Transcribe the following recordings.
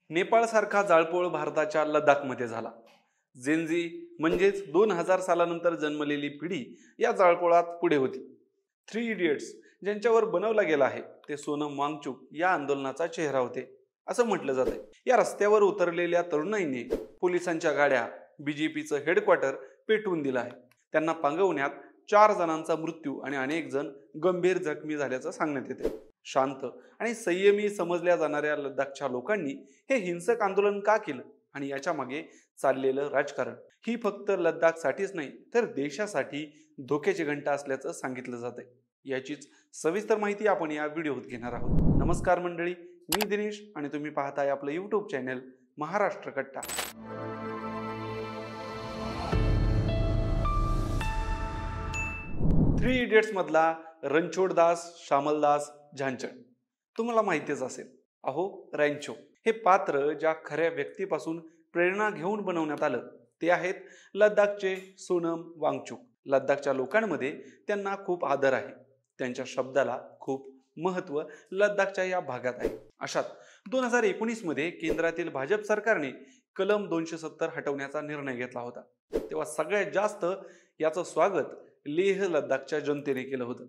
नेपाळसारखा जाळपोळ भारताच्या लडाखमध्ये झाला. जेनझी म्हणजेच 2000 सालानंतर जन्मलेली पिढी या जाळपोळात पुढे होती. थ्री इडियट्स ज्यांच्यावर बनवला गेला आहे ते सोनम वांगचुक या आंदोलनाचा चेहरा होते असं म्हटलं जात आहे. या रस्त्यावर उतरलेल्या तरुणाईने पोलिसांच्या गाड्या, बीजेपीचं हेडक्वार्टर पेटवून दिलं आहे. त्यांना पांगवण्यात 4 जणांचा मृत्यू आणि अनेक जण गंभीर जखमी झाल्याचं सांगण्यात येते. शांत आणि संयमी समजल्या जाणाऱ्या लडाखच्या लोकांनी हे हिंसक आंदोलन का केलं आणि याच्या मागे चाललेलं राजकारण ही फक्त लडाखसाठीच नाही तर देशासाठी धोक्याची घंटा असल्याचं सांगितलं जात आहे. याचीच सविस्तर माहिती आपण या व्हिडिओत घेणार आहोत. नमस्कार मंडळी, मी दिनेश आणि तुम्ही पाहताय आपलं यूट्यूब चॅनल महाराष्ट्र कट्टा. थ्री इडियट्स मधला रणछोडदास श्यामलदास झांचड तुम्हाला माहितीच असेल. अहो रॅन्चो हे पात्र ज्या खऱ्या व्यक्तीपासून प्रेरणा घेऊन बनवण्यात आलं ते आहेत लडाखचे सोनम वांगचुक. लडाखच्या लोकांमध्ये त्यांना खूप आदर आहे. त्यांच्या शब्दाला खूप महत्व लडाखच्या या भागात आहे. अशात 2019 मध्ये केंद्रातील भाजप सरकारने कलम 270 हटवण्याचा निर्णय घेतला होता. तेव्हा सगळ्यात जास्त याचं स्वागत लेह लडाखच्या जनतेने केलं होतं.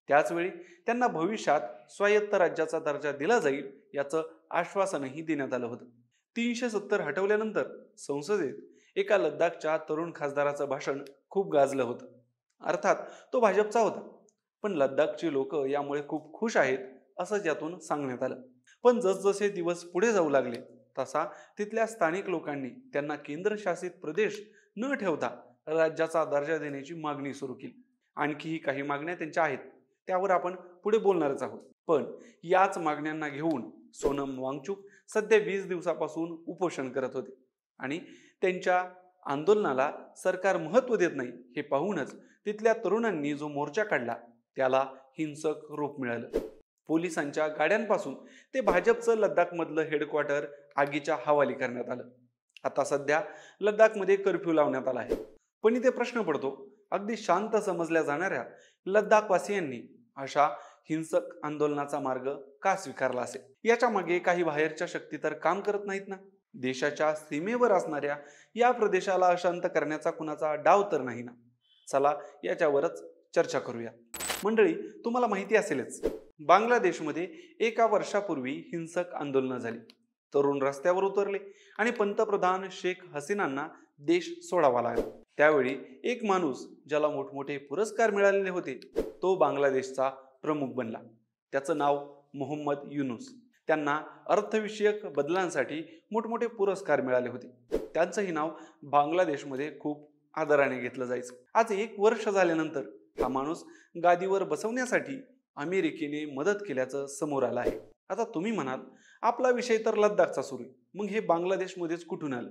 त्याचवेळी त्यांना भविष्यात स्वायत्त राज्याचा दर्जा दिला जाईल याचं आश्वासनही देण्यात आलं होतं. 370 हटवल्यानंतर संसदेत एका लडाखच्या तरुण खासदाराचं भाषण खूप गाजलं होतं. अर्थात तो भाजपचा होता, पण लडाखची लोक यामुळे खूप खुश आहेत असं यातून सांगण्यात आलं. पण जसजसे दिवस पुढे जाऊ लागले तसा तिथल्या स्थानिक लोकांनी त्यांना केंद्रशासित प्रदेश न ठेवता राज्याचा दर्जा देण्याची मागणी सुरू केली. आणखीही काही मागण्या त्यांच्या आहेत, त्यावर आपण पुढे बोलणारच आहोत. पण याच मागण्यांना घेऊन सोनम वांगचुक सध्या 20 दिवसापासून उपोषण करत होते आणि त्यांच्या आंदोलनाला सरकार महत्त्व देत नाही हे पाहूनच तिथल्या तरुणांनी जो मोर्चा काढला त्याला हिंसक रूप मिळालं. पोलिसांच्या गाड्यांपासून ते भाजपचं लडाखमधलं हेडक्वार्टर आगीच्या हवाली करण्यात आलं. आता सध्या लडाखमध्ये कर्फ्यू लावण्यात आला आहे. पण इथे प्रश्न पडतो, अगदी शांत समजल्या जाणाऱ्या लडाखवासियांनी अशा हिंसक आंदोलनाचा मार्ग का स्वीकारला असेल? याच्या मागे काही बाहेरच्या शक्ती तर काम करत नाहीत ना? देशाच्या सीमेवर असणाऱ्या या प्रदेशाला अशांत करण्याचा कुणाचा डाव तर नाही ना? चला याच्यावरच चर्चा करूया. मंडळी, तुम्हाला माहिती असेलच, बांगलादेशमध्ये एका वर्षापूर्वी हिंसक आंदोलनं झाली. तरुण रस्त्यावर उतरले आणि पंतप्रधान शेख हसीनांना देश सोडावा लागला. त्यावेळी एक माणूस ज्याला मोठमोठे पुरस्कार मिळालेले होते तो बांगलादेशचा प्रमुख बनला. त्याचं नाव मोहम्मद युनुस. त्यांना अर्थविषयक बदलांसाठी मोठमोठे पुरस्कार मिळाले होते. त्यांचंही नाव बांगलादेशमध्ये खूप आदराने घेतलं जायचं. आज 1 वर्ष झाल्यानंतर हा माणूस गादीवर बसवण्यासाठी अमेरिकेने मदत केल्याचं समोर आलं आहे. आता तुम्ही म्हणाल, आपला विषय तर लडाखचा सुरू आहे, मग हे बांगलादेशमध्येच कुठून आलं?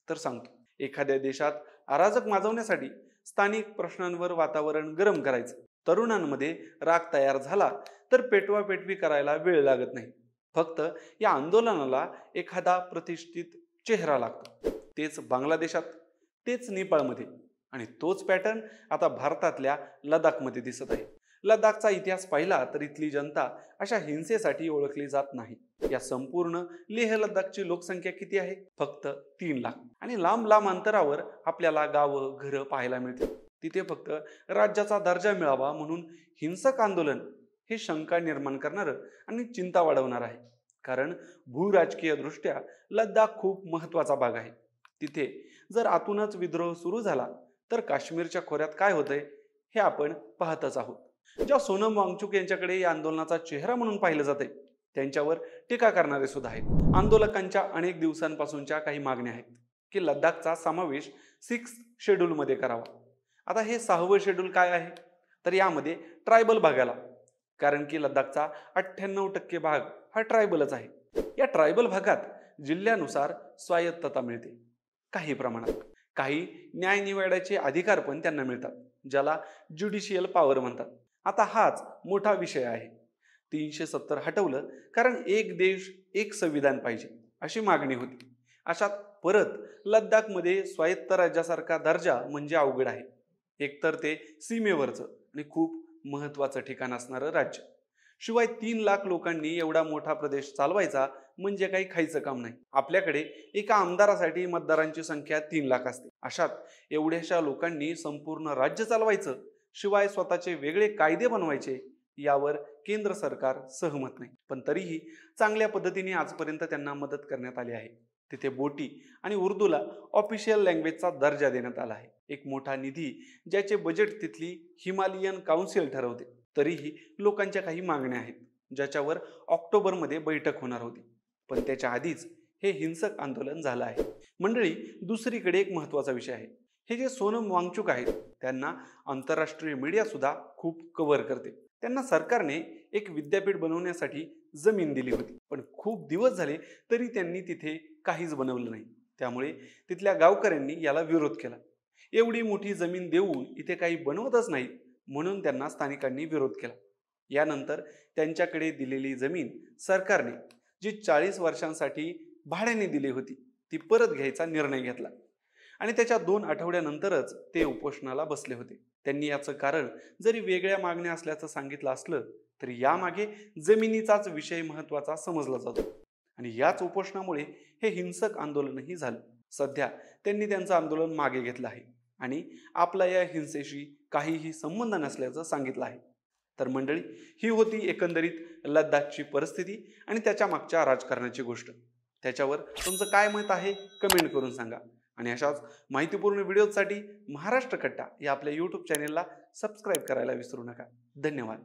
तर सांगतो. एखाद्या देशात अराजक माजवण्यासाठी स्थानिक प्रश्नांवर वातावरण गरम करायचं. तरुणांमध्ये राग तयार झाला तर पेटवापेटवी करायला वेळ लागत नाही. फक्त या आंदोलनाला एखादा प्रतिष्ठित चेहरा लागतो. तेच बांगलादेशात, तेच नेपाळमध्ये आणि तोच पॅटर्न आता भारतातल्या लडाखमध्ये दिसत आहे. लडाखचा इतिहास पाहिला तर इथली जनता अशा हिंसेसाठी ओळखली जात नाही. या संपूर्ण लेह लडाखची लोकसंख्या किती आहे? फक्त 3 लाख. आणि लांब लांब अंतरावर आपल्याला गावं, घरं पाहायला मिळतील. तिथे फक्त राज्याचा दर्जा मिळावा म्हणून हिंसक आंदोलन हे शंका निर्माण करणारं आणि चिंता वाढवणार आहे. कारण भूराजकीय दृष्ट्या लडाख खूप महत्वाचा भाग आहे. तिथे जर आतूनच विद्रोह सुरू झाला तर काश्मीरच्या खोऱ्यात काय होतंय हे आपण पाहतच आहोत. ज्या सोनम वांगचुक यांच्याकडे या आंदोलनाचा चेहरा म्हणून पाहिलं जाते त्यांच्यावर टीका करणारे सुद्धा आहेत. आंदोलकांच्या अनेक दिवसांपासूनच्या काही मागण्या आहेत की लडाखचा समावेश 6th शेड्यूलमध्ये करावा. आता हे 6वं शेड्यूल काय आहे? तर यामध्ये ट्रायबल भाग आला. कारण की लडाखचा 98% भाग हा ट्रायबलच आहे. या ट्रायबल भागात जिल्ह्यानुसार स्वायत्तता मिळते काही प्रमाणात. काही न्याय निवडायचे अधिकार पण त्यांना मिळतात, ज्याला ज्युडिशियल पॉवर म्हणतात. आता हाच मोठा विषय आहे. 370 हटवलं कारण एक देश एक संविधान पाहिजे अशी मागणी होती. अशात परत लडाखमध्ये स्वायत्त राज्यासारखा दर्जा म्हणजे अवघड आहे. एकतर ते सीमेवरचं आणि खूप महत्वाचं ठिकाण असणारं राज्य. शिवाय 3 लाख लोकांनी एवढा मोठा प्रदेश चालवायचा म्हणजे काही खायचं काम नाही. आपल्याकडे एका आमदारासाठी मतदारांची संख्या 3 लाख असते. अशात एवढ्याशा लोकांनी संपूर्ण राज्य चालवायचं, शिवाय स्वतःचे वेगळे कायदे बनवायचे, यावर केंद्र सरकार सहमत नाही. पण तरीही चांगल्या पद्धतीने आजपर्यंत त्यांना मदत करण्यात आली आहे. तिथे बोटी आणि उर्दूला ऑफिशियल लँग्वेजचा दर्जा देण्यात आला आहे. एक मोठा निधी ज्याचे बजेट तिथली हिमालयन काउन्सिल ठरवते. तरीही लोकांच्या काही मागण्या आहेत, ज्याच्यावर ऑक्टोबरमध्ये बैठक होणार होती. पण त्याच्या आधीच हे हिंसक आंदोलन झालं आहे. मंडळी, दुसरीकडे एक महत्त्वाचा विषय आहे. हे जे सोनम वांगचुक आहेत, त्यांना आंतरराष्ट्रीय मीडिया सुद्धा खूप कव्हर करते. त्यांना सरकारने एक विद्यापीठ बनवण्यासाठी जमीन दिली होती, पण खूप दिवस झाले तरी त्यांनी तिथे काहीच बनवलं नाही. त्यामुळे तिथल्या गावकऱ्यांनी याला विरोध केला. एवढी मोठी जमीन देऊन इथे काही बनवतच नाही, म्हणून त्यांना स्थानिकांनी विरोध केला. यानंतर त्यांच्याकडे दिलेली जमीन सरकारने, जी 40 वर्षांसाठी भाड्याने दिली होती, ती परत घ्यायचा निर्णय घेतला. आणि त्याच्या 2 आठवड्यानंतरच ते उपोषणाला बसले होते. त्यांनी याचं कारण जरी वेगळ्या मागण्या असल्याचं सांगितलं असलं, तरी यामागे जमिनीचाच विषय महत्त्वाचा समजला जातो. आणि याच उपोषणामुळे हे हिंसक आंदोलनही झालं. सध्या त्यांनी त्यांचं आंदोलन मागे घेतलं आहे आणि आपला या हिंसेशी काहीही संबंध नसल्याचं सांगितलं आहे. तर मंडळी, ही होती एकंदरीत लद्दाखची परिस्थिती आणि त्याच्या मागच्या राजकारणाची गोष्ट. त्याच्यावर तुमचं काय मत आहे कमेंट करून सांगा. आणि अशाच माहितीपूर्ण व्हिडिओसाठी महाराष्ट्र कट्टा या आपल्या यूट्यूब चॅनेलला सबस्क्राईब करायला विसरू नका. धन्यवाद.